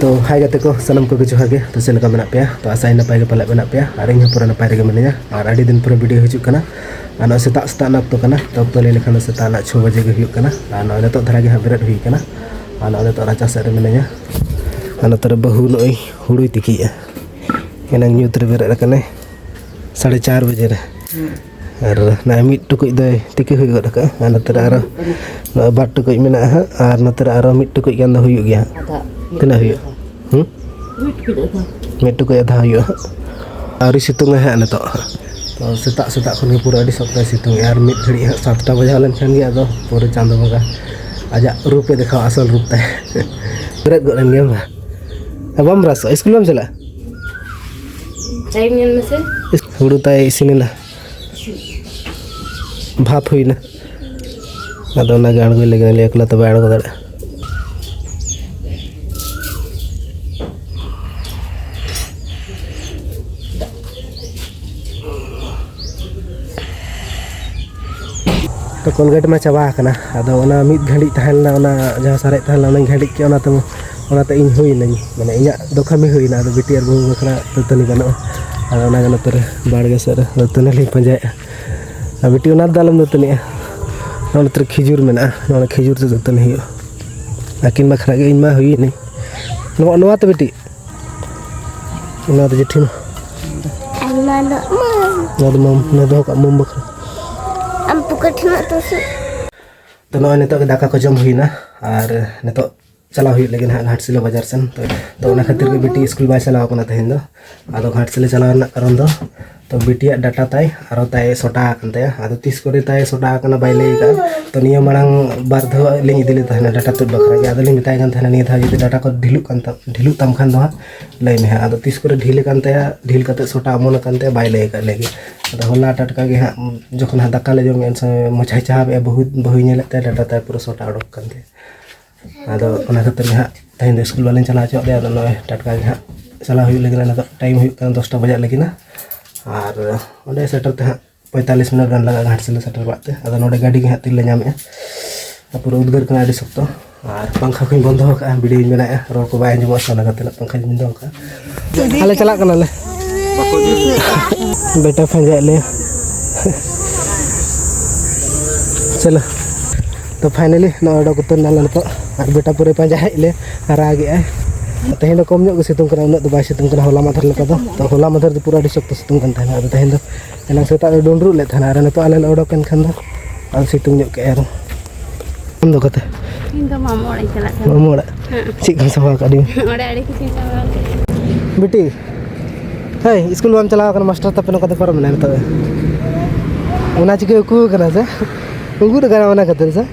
तो हाय गाते को सनम को जोहार गे तो चलका मेना पे तो आशा नपाय गे पाले मेना पे और इन पूरा नपाय रे मिनिया और आडी दिन पूरा वीडियो हिजुक कना और सेता सेता नक्तो कना तो ले लेखान सेता 6 बजे गे हुयुक कना और नतो धरा गे बेरेद हुई कना और नतो राचा से रे मिनिया और नतो बहु नई हुड़ुई तिकिया एना न्यूत रे बेरेद कने 4:30 बजे रे और ना मिट टुकुई दे तिकी हुई गद का और नतो आरो बाट टुकुई मेना और नतो आरो मिट टुकुई गान दो हुयुक गया तना हुयुक मिट टुकुई आधा हुयुक और सितुंग है नतो तो सेता सेता खन पूरा अड़ी सप्ताह सितुंग और मिट घड़ी 7टा बजे लन खान गया तो पूरा चांदो बंगा आजा रूपे देखा असल रूप ताय बेरेद गन गया बा बम रस स्कूल में चला टाइम में से हुड़ू ताय इसिनना भाप हुईना अदो ना गाणगो लेगन ले एकला तो बाणगो दड़ तो कोलगेट में चाबा कना अदो ओना मिद घड़ी तहलना ओना जहां सारे तहलना ओना घड़ी के ओना तो इन हुई नहीं माने इया दो खमी हुईना अदो बिटियर बहु बखरा ततनी गनो अदो ओना गनो तरे बाड़गे सर ततनी ले पंजाय बिटी ओना दालम ततनी ओना तरे खिजुर मेना ओना खिजुर से ततनी हियो आकिन बखरा गे इनमा हुई नहीं नोवा तो बिटी ओना तो जेठी ना दो का मम बखरा तो नॉय नितो के दाका को जम हुईना और नितो चला हुई लेकिन घाटसिला बाजार सन तो ओना खातिर के बेटी स्कूल बाय चलाव कना तहेन दो आदो घाटसिला चलाव ना कारण दो तो बेटिया डाटा ताय आरो ताय सोटा आकन ताय आदो 30 करे ताय सोटा आकना बाय ले का तो निया मांग बार ध ले इदिले तहना डाटा तो बखरा के आदो ले मिताय गन तहना निया था जदि डाटा को ढिलु तम खान दो लय में आदो 30 करे ढिले कान ताय ढिल कते सोटा अमन कान ताय बाय ले का लेगे आदो होला टटका के जखन हा दाका ले जम एन समय मछाई चाहबे बहुत बहु नेलते डाटा ताय पूरा सोटा अडक कान ताय आदो ओना खातिर हा तहेन स्कूल वाले चला चो दे आदो नय टटका के हा चला हुई लेकिन ना टाइम हुई 10टा बजे लेकिन और ओंडे सेटर ते 45 मिनट गान लगा घाटसिला सेटर बाते आदो नोडे गाड़ी के तिल ले नामे पूरा उद्गार कना अडी सप्तो और पंखा को बंद हो का वीडियो मेना रोड को बाय जमो सना कते पंखा बंद हो का हाले चला कना ले बेटा फंजा ले चलो तो फाइनली नोडो को तो नाला तो और बेटा पूरे पंजा ले रागे आए तहेन कम ᱧᱚᱜ गे सितुंग कना उन बाय सितुंग कना होला माथर लेका तो होला माथर दो पूरा डिसक तो सितुंग कन थाना अब तहेन एना सेता डोंडरू ले थाना रे तो आले ओडो कन खान और सितुंग ᱧᱚᱜ के आरो हम दो कते इन तो मामू ओड़े चला मामू ओड़े ची खन सवा काडी ओड़े आड़ी की सवा बेटी हे स्कूल में चला कन मास्टर तपन कते पर मने तो ओना चिके को कना से उगु कना ओना कते से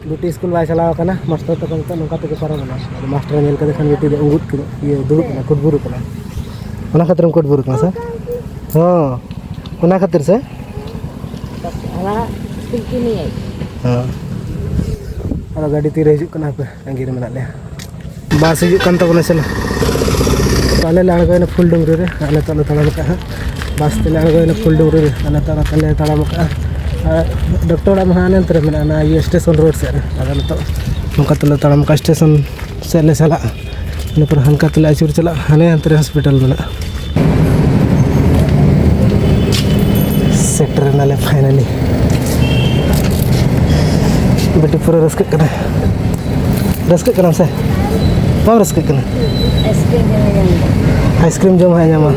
बेटी स्कूल बाय चलाव कना मास्टर तक नका तक पारो ना मास्टर नेल के देखन बेटी उंगुत के ये दुरुक ना कुटबुरु कना ओना खातिर कुटबुरु कना से हां ओना खातिर से हमारा स्कूल की नहीं आई हां और गाड़ी तीर हिजु कना पे अंगीर में ले बस हिजु कन तो चला ताले लाड़गोयना फुल डुंगरी रे आले तले तड़म का बस तले लाड़गोयना फुल डुंगरी रे आले तले तड़म का डॉक्टर महान अंतर में ना ये स्टेशन रोड से अगर तो नौका तले तड़म का स्टेशन से ले चला इन पर हनका तले आचुर चला हाने अंतर हॉस्पिटल में सेक्टर नाले फाइनली बेटी पूरा रस्क करना से कौन रस्क करना आइसक्रीम जम है जामा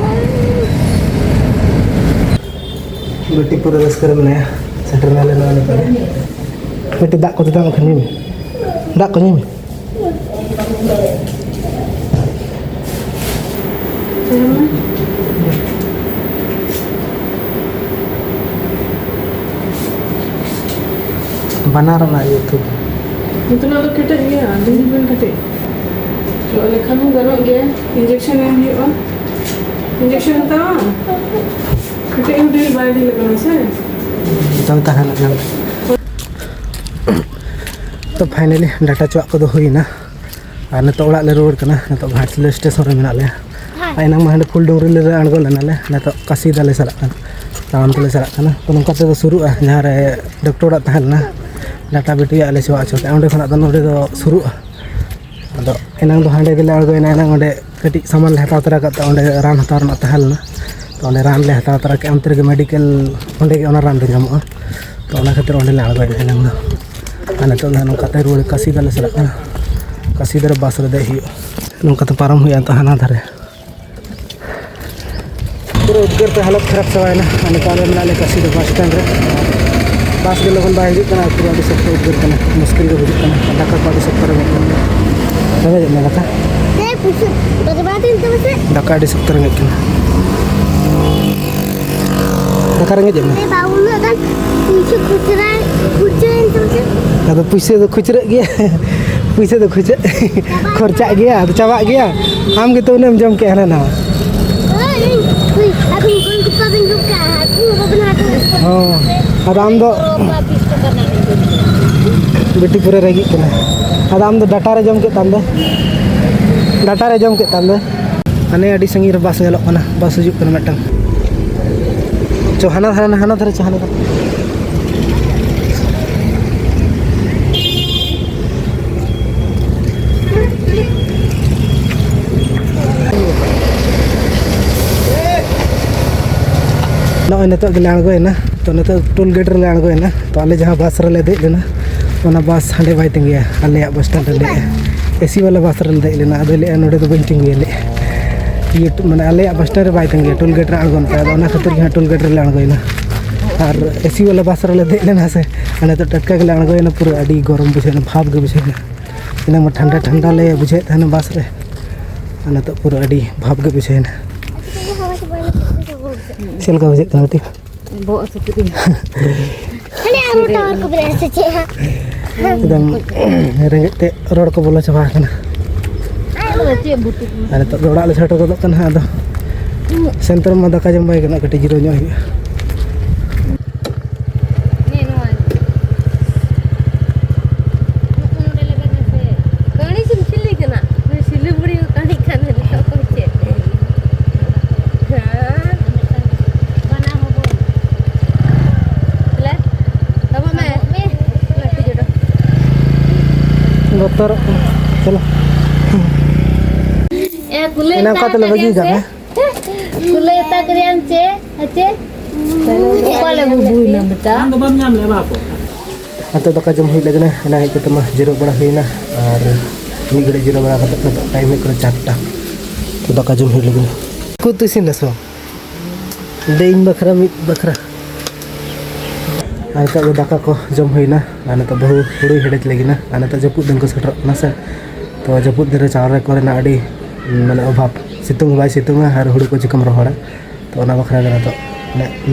बेटी पूरा रस्क करना सेटर नाले नाले पर बेटी दाग को दाग खनी में दाग को में बना रहा है तो इतना तो किटे गया दिन दिन किटे तो लेखन में गनो गया इंजेक्शन है ये और इंजेक्शन था किटे उधर बाहर ही लगना से चलता है लगना तो फाइनली डाटा चुआ को हुई ना और नित ओड़ा ले रुआड़ कना नित घाटसिला स्टेशन रे मेना ले आइना मा फुल डुंगरी ले अणगो लेना ले नित काशीदा ले चला ताम तले चला तो नौका ते शुरुआ जहाँ रे डॉक्टर तहलना डाटा बेटी आले चुआ चोते अंडे खना नोडे शुरुआ अदो एनांग दो हांडे गेले अड़गोयना एनांग ओंडे कटी सामान ले हताव तरा कता ओंडे रान हताव रना तहलना तो ओंडे रान ले हताव तरा के अंतर के मेडिकल ओंडे के ओना रान दो ᱧᱟᱢᱚᱜᱼᱟ तो ओना खातिर ओंडे ले अड़गोयना एनांग दो आने तो नोंकाते रुवाड़ काशी दाले सलाक कना काशी दारे बस रे दे हुई नोंकाते पारम हुई तो हाना धारे पूरा उद्गार पे हालत खराब चबायना आने तो मेना ले काशी दो बस स्टैंड रे बस के लोगन बाय हिजुग कना पूरा अभी सब उद्गार कना मुश्किल के बुझुग कना दाका को अभी सब करे तबे जमे दाका दाका अभी सब तरंगे कना दाका रंगे जमे अदो पैसे तो खुचरे गया पैसे तो खुचे खर्चा गया तो चबा गया आम के तो उन्हें जम के है ना हाँ अब आम दो बेटी पूरे रह गई अब आम दो डाटा रे जम के तांदे डाटा रे जम के तांदे अने अड़ी संगी रे बस गलो कना बस हिजुग कना मिटन चो हाना धारे चो हाना धारे नॉय नितो गेले अड़गोयना तो नितो टोल गेट रे अड़गोयना तो आले जहाँ बस रे दे लेना ओना बस हांडे बाय तिंगिया आले बस स्टैंड रे एसी वाला बस रे दे लेना अदो ले नोडे दो बन तिंगिया ले ये माने आले बस स्टैंड रे बाय तिंगिया टोल गेट रे अड़गोन पे ओना खातिर के टोल गेट रे अड़गोयना और एसी वाला बस रे दे लेना से आने तो टटका गेले अड़गोयना पूरा अडी गरम बुझेना भाप गे बुझेना इना म ठंडा ठंडा ले बुझे थाने बस रे आने तो पूरा अडी भाप गे बुझेना चल का बुझे तनाती Bawa seperti एकदम रेंगे ते रोड को बोला चबा कना अरे तो रोड आले सेटर को कना अदो सेंटर में दाका जम बाय कना कटी जिरो ᱧᱚᱜ हुई डॉक्टर चलो इना का तो लगी जा कुले तकरियन से अच्छे ऊपर बुई ना बेटा हम तो बम नाम ले बापो अतो दाका जम हुई लगना ना है तो तमा जीरो बड़ा हुईना और मी गड़े जीरो बड़ा कत तो टाइम में कर 4टा तो दाका जम हुई लगना को तो सिन नसो देइन बखरा मी बखरा आने तो दाका को जम हुईना आने तो बहु हुड़ी हेडेज लगिना आने तो जपुद दिन को सेटर ना से तो जपुद दिन रे चावल को ना अड़ी माने अभाव सितुंग बाय सितुंग हर हुड़ी को चिकम रहोड़ा तो ना बखरा गना तो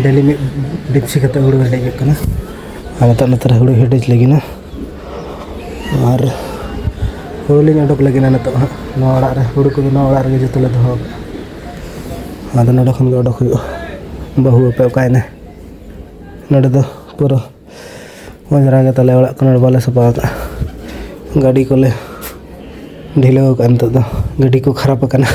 डेली में डिप्सी कते हुड़ी हेडेज कना आने तो नतर हुड़ी हेडेज लगिना और हुड़ी अडक लगिना ना तो नो ओड़ा रे हुड़ी को नो ओड़ा रे जतो ले दहो आदो नडे खन गे अडक हुयो बहु पे कायने नडे दो पूरा मजरा के तले ओड़ा कन बाले सपा का गाड़ी को ले ढीलो कन तो गाड़ी को खराब कना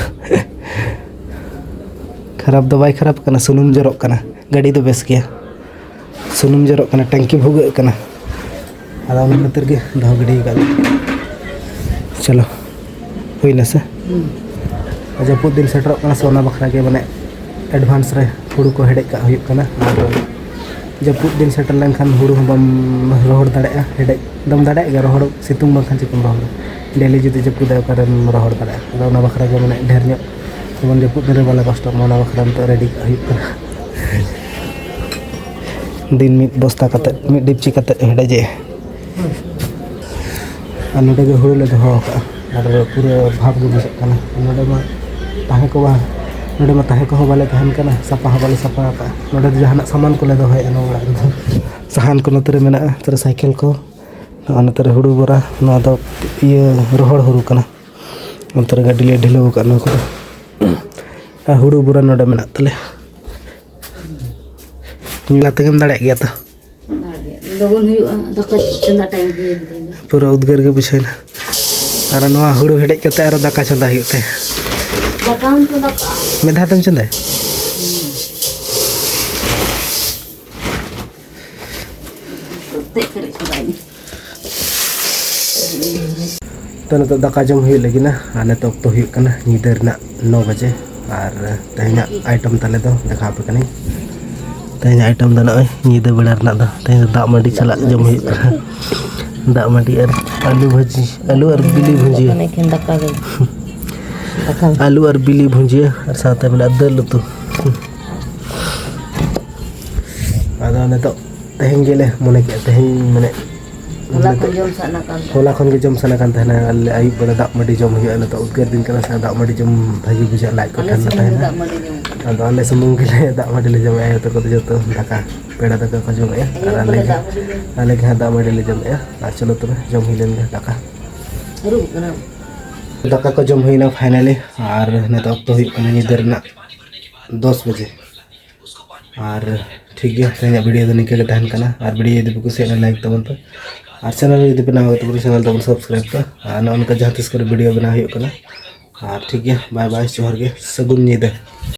खराब दो बाय खराब कना सुनुम जरक कना गाड़ी तो बेस गया सुनुम जरक कना टंकी भुगे कना आदा उन खतर के दो गाड़ी का चलो हुई ना से जपुद दिन सेटर कना सोना बखरा के माने एडवांस रे हुड़ू को हेडे का हुई कना जपुद दिन सेटल लेन खान हुड़ू बम रोहड़ दाड़ेगा हेडे दम दाड़ेगा रोहड़ सितुंग बखान चिकम रोहड़ डेली जुदी जपुद करन रोहड़ दाड़ेगा अदो ना बखरा के माने ढेर ᱧᱚᱜ जेमन जपुद दिन वाला कष्ट मोना बखरा तो रेडी हुई दिन मिद बस्ता कते मिद डिपची कते हेडे जे और नोडे के हुड़ू ले दहो का और पूरा भाव गे बुझे कना नोडे मा ताहे को बा नोडे मा ताहे को बाले तहन कना सपा बाले सपा का नोडे जहाना सामान को ले दो है नो ओड़ा सहान को नतरे मेना तरे साइकिल को नतरे हुड़ू बोरा नो दो ये रोहड़ हुड़ू कना नतरे गाड़ी ले ढिलो का नो को हुड़ू बोरा नोडे मेना तले मिला तगम दाड़े गया तो लोगन हुआ दाका चंदा टाइम के पूरा उद्गार के बुझेना और नवा हुड़ू हेडे कते और दाका चंदा हुते दाका तो दाका मेधा तम चंदा तो नितो दाका जम हुई लगी ना और नितो तो हुई कना नीदर ना 9 बजे और तेहना आइटम तले दो देखा पे कनी तेहना आइटम दा नय नीदर बेड़ा रना दा तेहना दाग माडी चला जम हुई दाग माडी और आलू भाजी आलू और बिली भुजिया Mana ikan daka gay. Daka. आलू और बिली भुजिया और साथ में दाल उतु आदा नितो तेहन गेले मने के तेहन मने Wala ko jom sana kan. होला खन के जम सना कान तहना आयुब बेला दाग माडी जम हुई न तो उद्गार दिन कना सा दाग माडी जम भाजी बुझा लाइक को ठंडा तहना Tak mau dia jom. अदो आले सुमुंग के लिए दाग माडी ले जम आयो तो को जो तो दाका पेड़ा दाका को जम ए और आले के दाग माडी ले जम ए आ चलो तो जम ही लेन दाका Haru kena. दाका को जम हुई ना फाइनली और ने तो तो हुई कना इधर ना 10 बजे और ठीक है तेना वीडियो तो निकल तहन कना और वीडियो यदि कुछ लाइक तबन पे और चैनल यदि बना हो तो पूरी चैनल तबन सब्सक्राइब पे और उनका जहाँ तिस कर वीडियो बना हुई कना और ठीक है बाय बाय जोहर के सगुन नीदे।